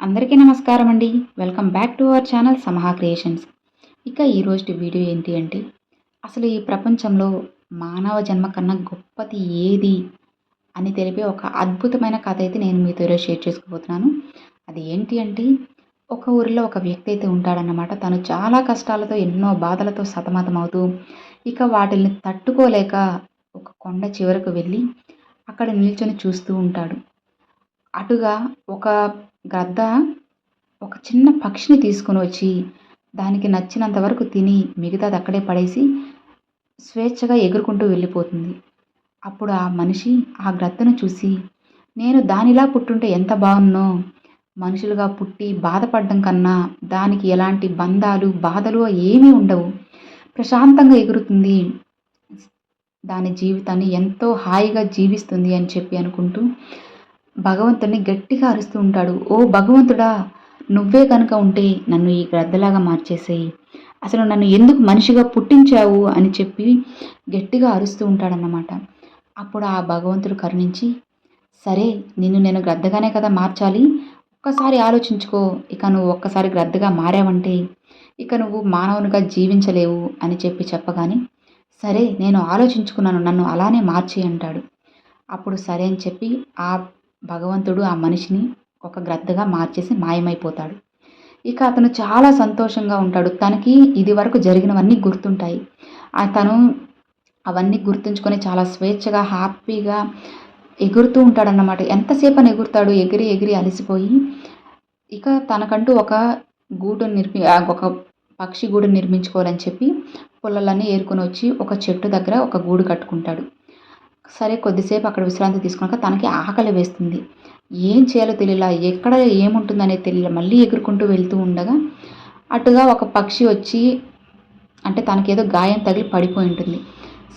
అందరికీ నమస్కారం అండి. Welcome back to our channel Samaha creations. ఇక ఈరోజు వీడియో ఏంటి అంటే, అసలు ఈ ప్రపంచంలో మానవ జన్మ కన్నా గొప్పది ఏది అని తెలిపే ఒక అద్భుతమైన కథ అయితే నేను మీతో ఈరోజు షేర్ చేసుకోబోతున్నాను. అది ఏంటి అంటే, ఒక ఊరిలో ఒక వ్యక్తి అయితే ఉంటాడన్నమాట. తను చాలా కష్టాలతో ఎన్నో బాధలతో సతమతమవుతూ ఇక వాటిల్ని తట్టుకోలేక ఒక కొండ చివరకు వెళ్ళి అక్కడ నిల్చొని చూస్తూ ఉంటాడు. అటుగా ఒక గద్ద ఒక చిన్న పక్షిని తీసుకొని వచ్చి దానికి నచ్చినంత వరకు తిని మిగతాది అక్కడే పడేసి స్వేచ్ఛగా ఎగురుకుంటూ వెళ్ళిపోతుంది. అప్పుడు ఆ మనిషి ఆ గ్రద్దను చూసి, నేను దానిలా పుట్టుంటే ఎంత బాగున్నో, మనుషులుగా పుట్టి బాధపడడం కన్నా దానికి ఎలాంటి బంధాలు బాధలు ఏమీ ఉండవు, ప్రశాంతంగా ఎగురుతుంది, దాని జీవితాన్ని ఎంతో హాయిగా జీవిస్తుంది అని చెప్పి అనుకుంటూ భగవంతుడిని గట్టిగా అరుస్తూ ఉంటాడు. ఓ భగవంతుడా, నువ్వే కనుక ఉంటే నన్ను ఈ గ్రద్దలాగా మార్చేసేయి, అసలు నన్ను ఎందుకు మనిషిగా పుట్టించావు అని చెప్పి గట్టిగా అరుస్తూ ఉంటాడన్నమాట. అప్పుడు ఆ భగవంతుడు కరుణించి, సరే నిన్ను నేను గ్రద్దగానే కదా మార్చాలి, ఒక్కసారి ఆలోచించుకో, ఇక నువ్వు ఒక్కసారి గ్రద్దగా మారావంటే ఇక నువ్వు మానవునిగా జీవించలేవు అని చెప్పి చెప్పగానే, సరే నేను ఆలోచించుకున్నాను, నన్ను అలానే మార్చి అంటాడు. అప్పుడు సరే అని చెప్పి ఆ భగవంతుడు ఆ మనిషిని ఒక గ్రద్దగా మార్చేసి మాయమైపోతాడు. ఇక అతను చాలా సంతోషంగా ఉంటాడు. తనకి ఇది వరకు జరిగినవన్నీ గుర్తుంటాయి. తను అవన్నీ గుర్తుంచుకొని చాలా స్వేచ్ఛగా హ్యాపీగా ఎగురుతూ ఉంటాడన్నమాట. ఎంతసేపు అని ఎగురుతాడు, ఎగిరి ఎగిరి అలసిపోయి ఇక తనకంటూ ఒక ఒక పక్షి గూడు నిర్మించుకోవాలని చెప్పి పుల్లలన్నీ ఏరుకొని వచ్చి ఒక చెట్టు దగ్గర ఒక గూడు కట్టుకుంటాడు. సరే కొద్దిసేపు అక్కడ విశ్రాంతి తీసుకున్నాక తనకి ఆకలి వేస్తుంది. ఏం చేయాలో తెలియలా, ఎక్కడ ఏముంటుందనేది తెలియలా, మళ్ళీ ఎగురుకుంటూ వెళ్తూ ఉండగా అటుగా ఒక పక్షి వచ్చి, అంటే తనకేదో గాయం తగిలి పడిపోయి ఉంటుంది.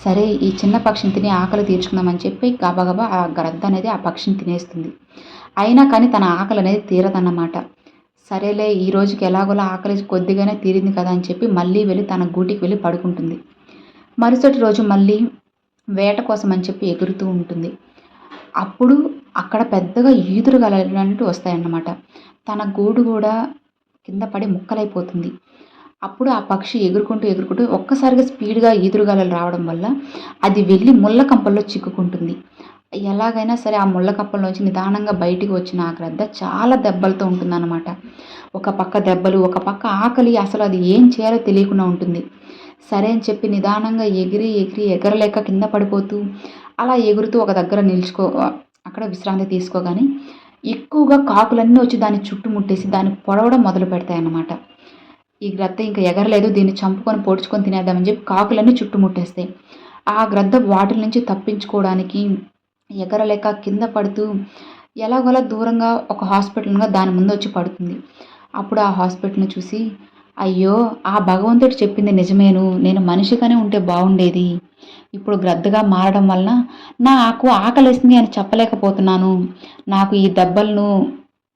సరే ఈ చిన్న పక్షిని తిని ఆకలి తీర్చుకుందామని చెప్పి గబగబా ఆ గ్రద్ద అనేది ఆ పక్షిని తినేస్తుంది. అయినా కానీ తన ఆకలి అనేది తీరదన్నమాట. సరేలే ఈ రోజుకి ఎలాగోలా ఆకలి కొద్దిగానే తీరింది కదా అని చెప్పి మళ్ళీ వెళ్ళి తన గూటికి వెళ్ళి పడుకుంటుంది. మరుసటి రోజు మళ్ళీ వేట కోసం అని చెప్పి ఎగురుతూ ఉంటుంది. అప్పుడు అక్కడ పెద్దగా ఈదురుగాలులు వస్తాయన్నమాట. తన గూడు కూడా కింద పడి ముక్కలైపోతుంది. అప్పుడు ఆ పక్షి ఎగురుకుంటూ ఎగురుకుంటూ ఒక్కసారిగా స్పీడ్గా ఈదురుగాలులు రావడం వల్ల అది వెళ్ళి ముళ్ళ కంపల్లో చిక్కుకుంటుంది. ఎలాగైనా సరే ఆ ముళ్ళ కంపల్లోంచి నిదానంగా బయటికి వచ్చిన ఆ గ్రద్ద చాలా దెబ్బలతో ఉంటుందన్నమాట. ఒక పక్క దెబ్బలు, ఒక పక్క ఆకలి, అసలు అది ఏం చేయాలో తెలియకుండా ఉంటుంది. సరే అని చెప్పి నిదానంగా ఎగిరి ఎగిరి ఎగరలేక కింద పడిపోతూ అలా ఎగురుతూ ఒక దగ్గర అక్కడ విశ్రాంతి తీసుకోగానే ఎక్కువగా కాకులన్నీ వచ్చి దాన్ని చుట్టుముట్టేసి దాన్ని పొడవడం మొదలు పెడతాయన్నమాట. ఈ గ్రద్ద ఇంకా ఎగరలేదు, దీన్ని చంపుకొని పొడుచుకొని తినేద్దామని చెప్పి కాకులన్నీ చుట్టుముట్టేస్తాయి. ఆ గ్రద్ద వాటి నుంచి తప్పించుకోవడానికి ఎగరలేక కింద పడుతూ ఎలాగోలా దూరంగా ఒక హాస్పిటల్గా దాని ముందు వచ్చి పడుతుంది. అప్పుడు ఆ హాస్పిటల్ని చూసి, అయ్యో ఆ భగవంతుడు చెప్పింది నిజమేను, నేను మనిషిగానే ఉంటే బాగుండేది, ఇప్పుడు గ్రద్దగా మారడం వలన నాకు ఆకలేస్తుంది అని చెప్పలేకపోతున్నాను, నాకు ఈ దెబ్బలను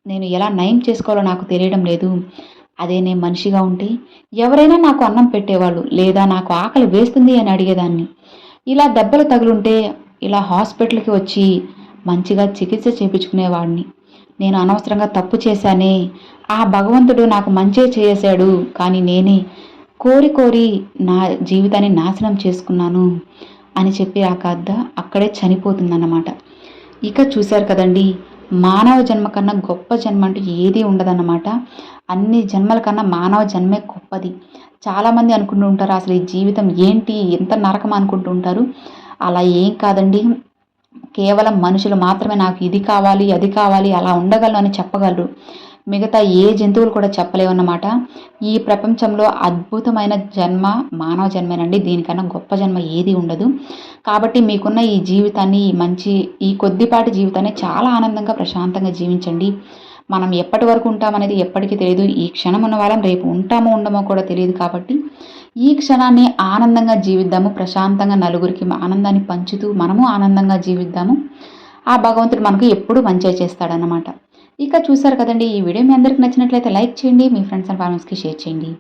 నేను ఎలా నయం చేసుకోవాలో నాకు తెలియడం లేదు, అదే నేను మనిషిగా ఉంటే ఎవరైనా నాకు అన్నం పెట్టేవాళ్ళు, లేదా నాకు ఆకలి వేస్తుంది అని అడిగేదాన్ని, ఇలా దెబ్బలు తగులుంటే ఇలా హాస్పిటల్కి వచ్చి మంచిగా చికిత్స చేయించుకునేవాడిని, నేను అనవసరంగా తప్పు చేశానే, ఆ భగవంతుడు నాకు మంచే చేశాడు, కానీ నేనే కోరి కోరి నా జీవితాన్ని నాశనం చేసుకున్నాను అని చెప్పి ఆ గద్ద అక్కడే చనిపోతుందన్నమాట. ఇక చూశారు కదండి, మానవ జన్మ కన్నా గొప్ప జన్మ అంటూ ఏదీ ఉండదన్నమాట. అన్ని జన్మల కన్నా మానవ జన్మే గొప్పది. చాలామంది అనుకుంటూ ఉంటారు అసలు ఈ జీవితం ఏంటి, ఎంత నరకం అనుకుంటూ ఉంటారు. అలా ఏం కాదండి. కేవలం మనుషులు మాత్రమే నాకు ఇది కావాలి అది కావాలి అలా ఉండగలను అని చెప్పగలరు. మిగతా ఏ జంతువులు కూడా చెప్పలేవన్నమాట. ఈ ప్రపంచంలో అద్భుతమైన జన్మ మానవ జన్మేనండి. దీనికన్నా గొప్ప జన్మ ఏది ఉండదు. కాబట్టి మీకున్న ఈ జీవితాన్ని, ఈ కొద్దిపాటి జీవితాన్ని చాలా ఆనందంగా ప్రశాంతంగా జీవించండి. మనం ఎప్పటి వరకు ఉంటామనేది ఎప్పటికీ తెలియదు. ఈ క్షణం ఉన్న వాళ్ళం రేపు ఉంటామో ఉండమో కూడా తెలియదు. కాబట్టి ఈ క్షణాన్ని ఆనందంగా జీవిద్దాము, ప్రశాంతంగా నలుగురికి ఆనందాన్ని పంచుతూ మనము ఆనందంగా జీవిద్దాము. ఆ భగవంతుడు మనకు ఎప్పుడూ మంచే చేస్తాడన్నమాట. ఇక చూసారు కదండి, ఈ వీడియో మీ అందరికి నచ్చినట్లయితే లైక్ చేయండి, మీ ఫ్రెండ్స్ అండ్ ఫ్యామిలీస్కి షేర్ చేయండి.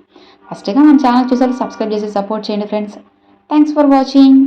ఫస్ట్గా మన ఛానల్ చూసారు సబ్స్క్రైబ్ చేసి సపోర్ట్ చేయండి ఫ్రెండ్స్. Thanks for watching.